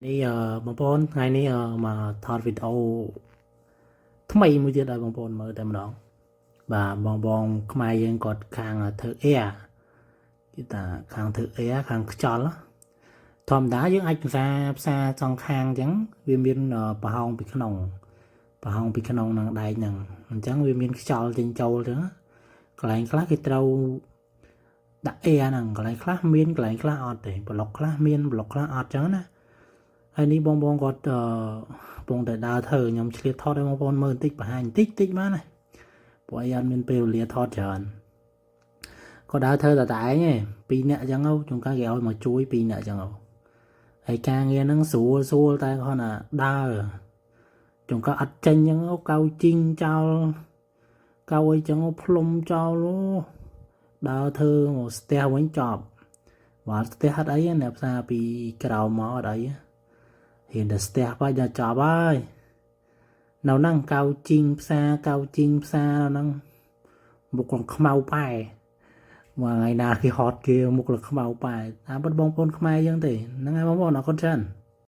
នេះបងប្អូនថ្ងៃនេះមកថតវីដេអូថ្មីមួយទៀតឲ្យបងប្អូនមើលតែម្ដងបាទបងខ្មែរយើងគាត់ខាងធ្វើអ៊ែគេថាខាងធ្វើអ៊ែខាងខ្យល់ធម្មតាយើងអាចផ្សារសងខាងអញ្ចឹងវាមានប្រហោងពីក្នុងនឹងដែកហ្នឹងអញ្ចឹងវាមានខ្យល់ចេញចូលអញ្ចឹងកន្លែងខ្លះគេត្រូវដាក់អ៊ែហ្នឹងកន្លែងខ្លះមានកន្លែងខ្លះអត់ទេប្លុកខ្លះមានប្លុកខ្លះអត់អញ្ចឹងណាហើយនេះបងគាត់កំពុងតែដើរធ្វើខ្ញុំឆ្លៀតថតឲ្យបងប្អូនមើលបន្តិចបង្ហាញបន្តិចបានណាព្រោះអីអត់មានពេលវេលាថតច្រើនក៏ដើរធ្វើតែឯងឯង2នាក់អញ្ចឹងជួនកាលគេឲ្យមកជួយ2នាក់អញ្ចឹងហើយការងារហ្នឹងស្រួលតែគាត់ណាដើរជួនកាលអត់ចេញអញ្ចឹងកៅជីងចោលកៅអីចឹងផ្លុំចោលដើរធ្វើមកស្ទះវិញចប់បាទស្ទះអត់អីអ្នកផ្សារពីក្រៅមកអត់អីហ៊ានតែស្ទះបាច់ដល់ចប់ហើយនៅហ្នឹងកៅជីងផ្សារហ្នឹងមុខខ្មៅប៉ែមួយថ្ងៃណាគេហត់គេមុខខ្មៅប៉ែតាមពិតបងប្អូនខ្មែរយើងទេហ្នឹងហើយបងប្អូនអរគុណច្រើន